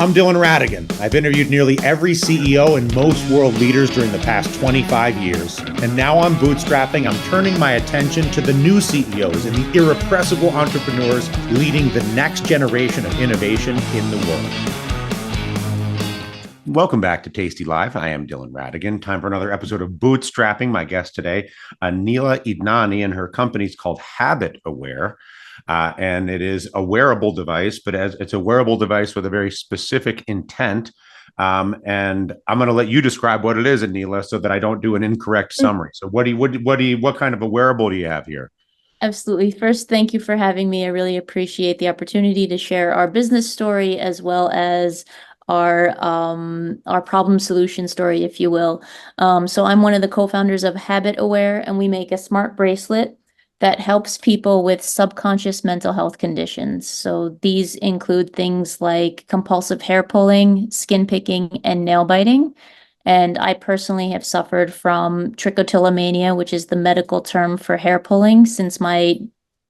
I'm Dylan Ratigan. I've interviewed nearly every CEO and most world leaders during the past 25 years. And now I'm bootstrapping. I'm turning my attention to the new CEOs and the irrepressible entrepreneurs leading the next generation of innovation in the world. Welcome back to Tasty Live. I am Dylan Ratigan. Time for another episode of Bootstrapping. My guest today, Anila Idnani, and her company is called Habit Aware. And it is a device, but as it's a wearable device with a very specific intent. And I'm going to let you describe what it is, Anila, so that I don't do an incorrect summary. So what kind of a wearable do you have here? Absolutely. First, thank you for having me. I really appreciate the opportunity to share our business story as well as our problem solution story, if you will. So I'm one of the co-founders of Habit Aware, and we make a smart bracelet that helps people with subconscious mental health conditions. So these include things like compulsive hair pulling, skin picking, and nail biting. And I personally have suffered from trichotillomania, which is the medical term for hair pulling, since my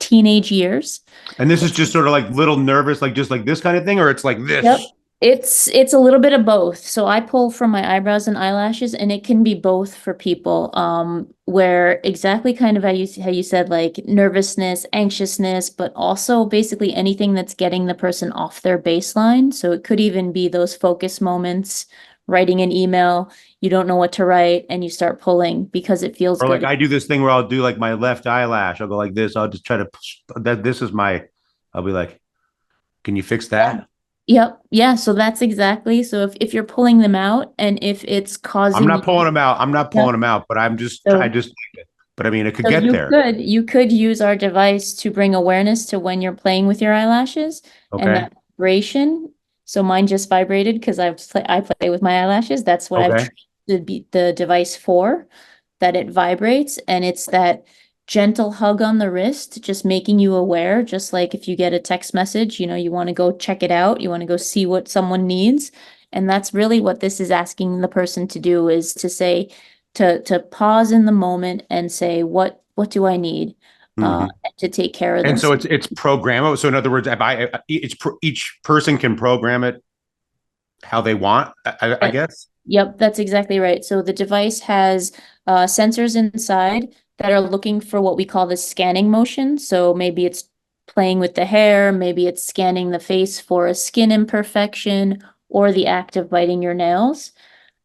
teenage years. And this is just sort of like little nervous, like just like this kind of thing, or it's like this? Yep. It's a little bit of both. So I pull from my eyebrows and eyelashes, and it can be both for people. Where exactly kind of how you said, like nervousness, anxiousness, but also basically anything that's getting the person off their baseline. So it could even be those focus moments, writing an email, you don't know what to write, and you start pulling because it feels Or good. like I do this thing where I'll do like my left eyelash. I'll go like this. I'll just try to push that. I'll be like, can you fix that? Yep. Yeah. So that's exactly. So if you're pulling them out and if it's causing I'm not pulling them out. I'm not pulling them out, but I just, but I mean, it could so get there. you could use our device to bring awareness to when you're playing with your eyelashes and Okay. that vibration. So mine just vibrated because I play with my eyelashes. That's what I've Okay. trained the device for, that it vibrates, and it's that gentle hug on the wrist, just making you aware, just like if you get a text message, you want to go check it out, you want to go see what someone needs. And that's really what this is asking the person to do, is to say, to pause in the moment and say, what do I need to take care of And them. so it's programmable. So in other words, each person can program it how they want, I guess. Yep, that's exactly right. So the device has sensors inside that are looking for what we call the scanning motion. So maybe it's playing with the hair, maybe it's scanning the face for a skin imperfection or the act of biting your nails.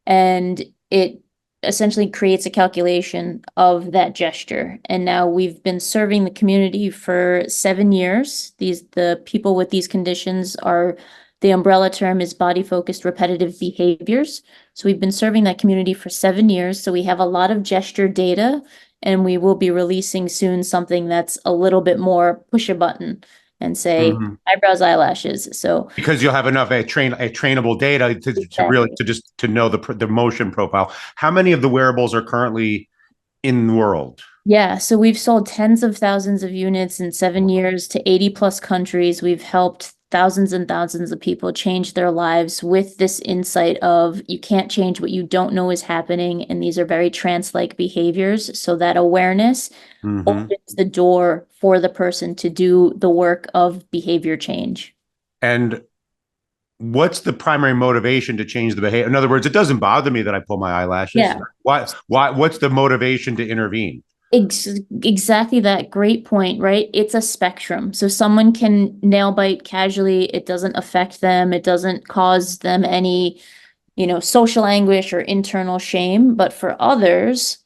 And it essentially creates a calculation of that gesture. And now we've been serving the community for 7 years. The people with these conditions are, the umbrella term is body-focused repetitive behaviors. So we've been serving that community for 7 years. So we have a lot of gesture data, and we will be releasing soon something that's a little bit more push a button and say eyebrows, eyelashes. So because you'll have enough trainable data to really to know the motion profile. How many of the wearables are currently in the world? yeah, so we've sold tens of thousands of units in 7 years to 80 plus countries. We've helped thousands and thousands of people change their lives with this insight of you can't change what you don't know is happening. And these are very trance-like behaviors. So that awareness opens the door for the person to do the work of behavior change. And what's the primary motivation to change the behavior? In other words, it doesn't bother me that I pull my eyelashes. Yeah. What's the motivation to intervene? Exactly that. Great point, right? It's a spectrum. So someone can nail bite casually. It doesn't affect them. It doesn't cause them any, social anguish or internal shame. But for others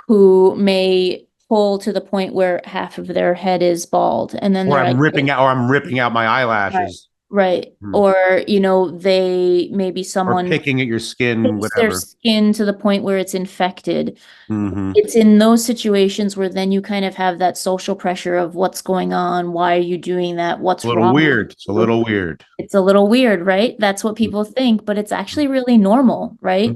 who may pull to the point where half of their head is bald, and then Or they're I'm like, ripping out my eyelashes. right. Or, they maybe someone Or picking at your skin, picks their whatever. skin to the point where it's infected. It's in those situations where then you kind of have that social pressure of what's going on, why are you doing that, what's A little wrong with weird. It's a you? little weird. It's a little weird, right? That's what people think, but it's actually really normal, right?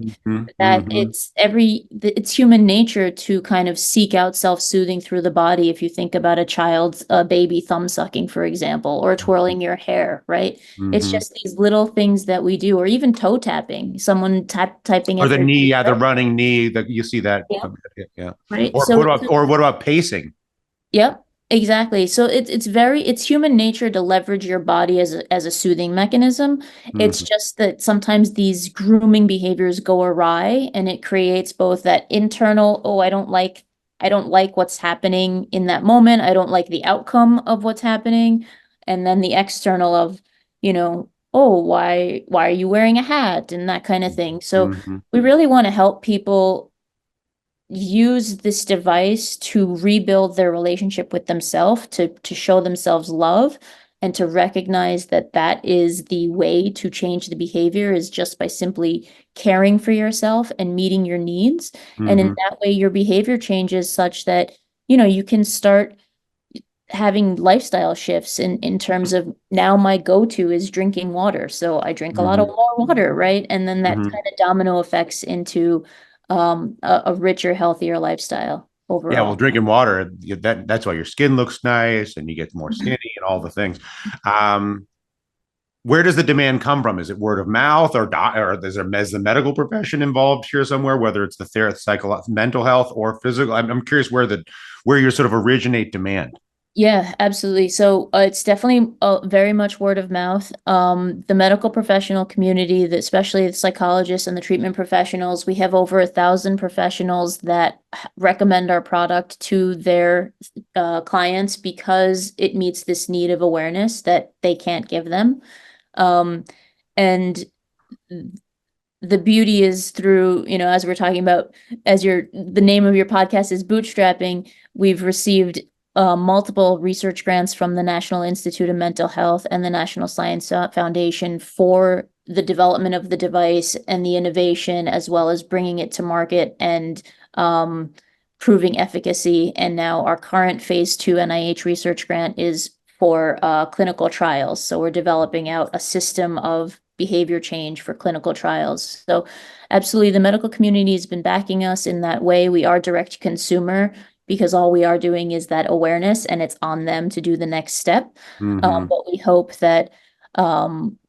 That it's human nature to kind of seek out self-soothing through the body. If you think about a baby thumb sucking, for example, or twirling your hair, right? It's just these little things that we do, or even toe tapping, someone typing Or at the their knee, yeah, the running knee, that you see that. Yeah. Yeah. Right. Or So what about pacing? yep. Exactly. So it's human nature to leverage your body as a soothing mechanism. It's Hmm. just that sometimes these grooming behaviors go awry and it creates both that internal, oh, I don't like what's happening in that moment. I don't like the outcome of what's happening. And then the external of, oh, why are you wearing a hat and that kind of thing. So Hmm. we really want to help people use this device to rebuild their relationship with themselves, to show themselves love, and to recognize that that is the way to change the behavior is just by simply caring for yourself and meeting your needs. And in Hmm. that way, your behavior changes such that, you can start having lifestyle shifts in terms of now my go-to is drinking water. So I drink a lot of Hmm. more water, right? And then that Hmm. kind of domino effects into a richer, healthier lifestyle Yeah, well, overall. drinking water, that's why your skin looks nice and you get more skinny and all the things. Um, where does the demand come from? Is it word of mouth, or is the medical profession involved here somewhere? Whether it's the therapy, mental health, or physical. I'm curious where you sort of originate demand. Yeah, absolutely. So it's definitely very much word of mouth. The medical professional community, especially the psychologists and the treatment professionals, we have over 1,000 professionals that recommend our product to their clients because it meets this need of awareness that they can't give them. Um, and the beauty is through, as we're talking about, the name of your podcast is Bootstrapping, we've received multiple research grants from the National Institute of Mental Health and the National Science Foundation for the development of the device and the innovation, as well as bringing it to market and proving efficacy. And now our current phase 2 NIH research grant is for clinical trials. So we're developing out a system of behavior change for clinical trials. So absolutely, the medical community has been backing us in that way. We are direct to consumer because all we are doing is that awareness and it's on them to do the next step. Hmm. But we hope that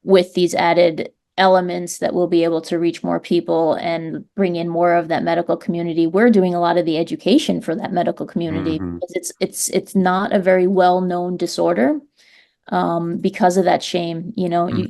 with these added elements that we'll be able to reach more people and bring in more of that medical community. We're doing a lot of the education for that medical community Hmm. because it's not a very well-known disorder because of that shame, you Hmm.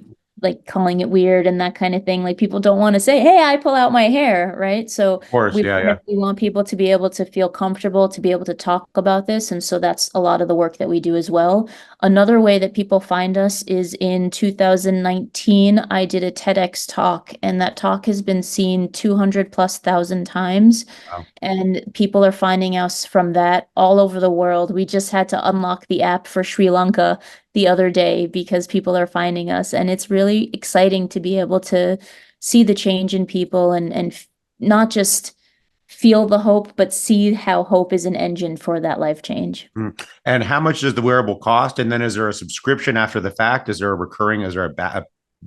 like calling it weird and that kind of thing. Like people don't want to say, "Hey, I pull out my hair," right? So Of course, yeah, yeah. we want people to be able to feel comfortable, to be able to talk about this, and so that's a lot of the work that we do as well. Another way that people find us is in 2019, I did a TEDx talk, and that talk has been seen 200 plus thousand times. Wow. And people are finding us from that all over the world. We just had to unlock the app for Sri Lanka the other day because people are finding us. And it's really exciting to be able to see the change in people and not just feel the hope, but see how hope is an engine for that life change. Mm. And how much does the wearable cost? And then is there a subscription after the fact? Is there a recurring?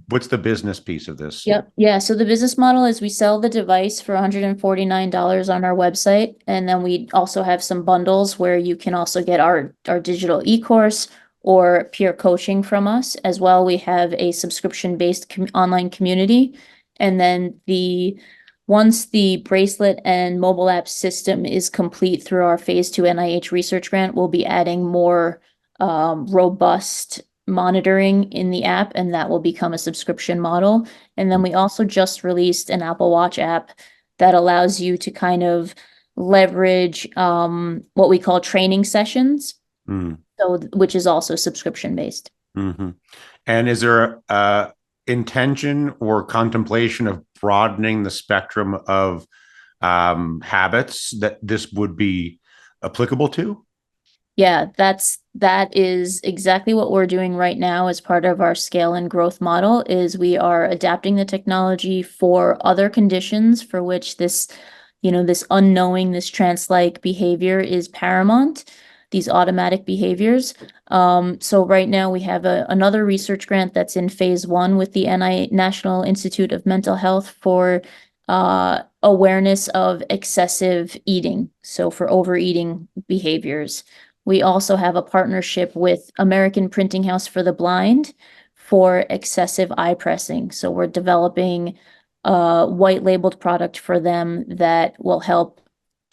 What's the business piece of this? Yep. Yeah. So the business model is we sell the device for $149 on our website. And then we also have some bundles where you can also get our digital e-course or peer coaching from us. As well, we have a subscription-based online community. And then once the bracelet and mobile app system is complete through our phase 2 NIH research grant, we'll be adding more robust monitoring in the app, and that will become a subscription model. And then we also just released an Apple Watch app that allows you to kind of leverage what we call training sessions, Mm. so which is also subscription based. Hmm. And is there intention or contemplation of broadening the spectrum of habits that this would be applicable to? Yeah, that is exactly what we're doing right now as part of our scale and growth model is we are adapting the technology for other conditions for which this unknowing, this trance-like behavior is paramount, these automatic behaviors. So right now we have another research grant that's in phase 1 with the National Institute of Mental Health for awareness of excessive eating, so for overeating behaviors. We also have a partnership with American Printing House for the Blind for excessive eye pressing. So we're developing a white labeled product for them that will help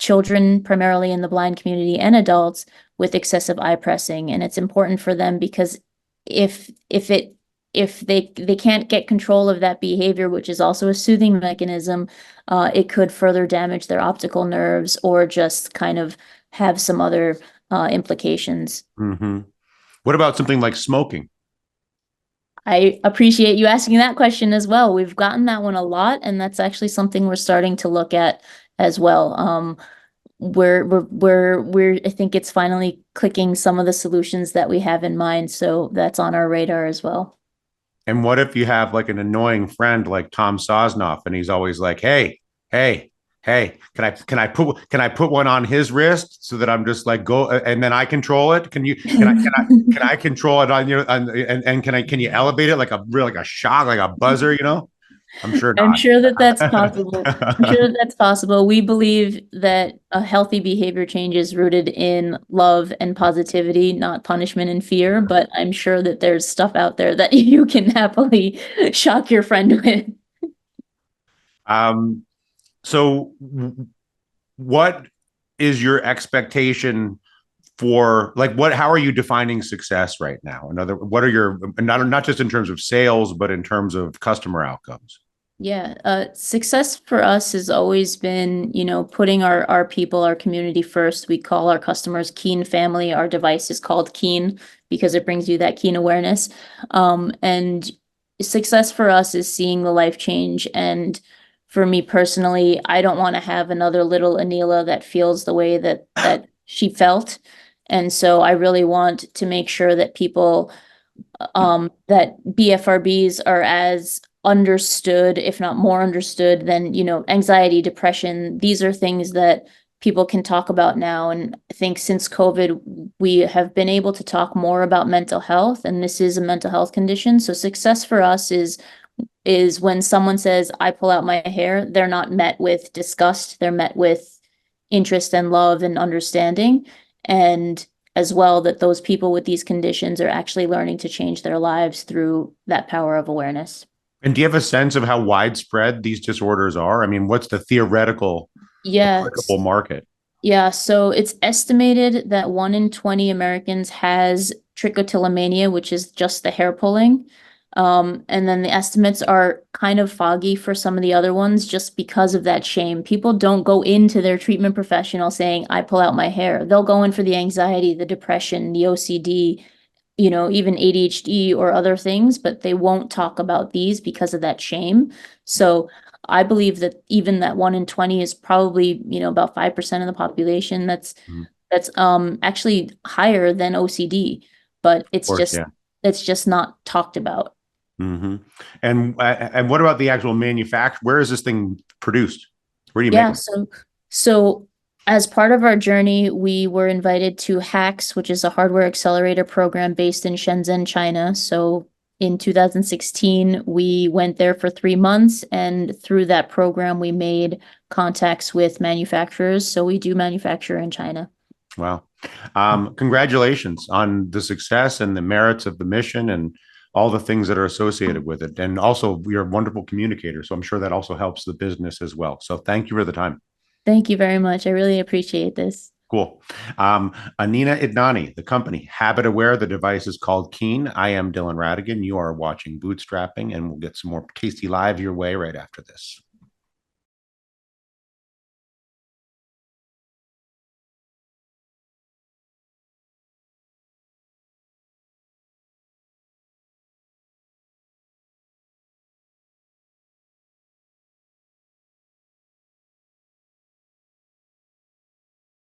children, primarily in the blind community, and adults with excessive eye pressing. And it's important for them because if it if they can't get control of that behavior, which is also a soothing mechanism, it could further damage their optical nerves or just kind of have some other implications. Mm-hmm. What about something like smoking? I appreciate you asking that question as well. We've gotten that one a lot, and that's actually something we're starting to look at as well. I think it's finally clicking some of the solutions that we have in mind, so that's on our radar as well. And what if you have like an annoying friend like Tom Sosnoff, and he's always like, "Hey, hey, hey, can I put one on his wrist so that I'm just like go and then I control it? Can I control it on your and can you elevate it like a real like a shock like a buzzer? I'm sure I'm sure that that's not. possible. I'm sure that that's possible. We believe that a healthy behavior change is rooted in love and positivity, not punishment and fear. But I'm sure that there's stuff out there that you can happily shock your friend with. um, so what is your expectation for like what how are you defining success right now? Another what are your not just in terms of sales, but in terms of customer outcomes? Yeah, success for us has always been, putting our people, our community first. We call our customers Keen Family. Our device is called Keen because it brings you that keen awareness. And success for us is seeing the life change. And for me personally, I don't want to have another little Anila that feels the way that she felt. And so I really want to make sure that people that BFRBs are as understood, if not more understood than, anxiety, depression. These are things that people can talk about now. And I think since COVID, we have been able to talk more about mental health, and this is a mental health condition. So success for us is when someone says, I pull out my hair, they're not met with disgust, they're met with interest and love and understanding. And as well, that those people with these conditions are actually learning to change their lives through that power of awareness. And do you have a sense of how widespread these disorders are? I mean, what's the theoretical Yeah, applicable market? yeah. So it's estimated that 1 in 20 Americans has trichotillomania, which is just the hair pulling. And then the estimates are kind of foggy for some of the other ones just because of that shame. People don't go into their treatment professional saying, I pull out my hair. They'll go in for the anxiety, the depression, the OCD, even ADHD or other things, but they won't talk about these because of that shame. So I believe that even that 1 in 20 is probably, about 5% of the population. Mhm. That's actually higher than OCD, but Of course, yeah. it's just not talked about. Hmm. And what about the actual manufacture? Where is this thing produced? Where do you make Yeah, them? so as part of our journey, we were invited to HAX, which is a hardware accelerator program based in Shenzhen, China. So in 2016, we went there for 3 months, and through that program, we made contacts with manufacturers. So we do manufacture in China. Wow. Congratulations on the success and the merits of the mission and all the things that are associated with it. And also, you're a wonderful communicator. So I'm sure that also helps the business as well. So thank you for the time. Thank you very much. I really appreciate this. Cool. Anina Idnani, the company, Habit Aware. The device is called Keen. I am Dylan Ratigan. You are watching Bootstrapping, and we'll get some more tasty live your way right after this.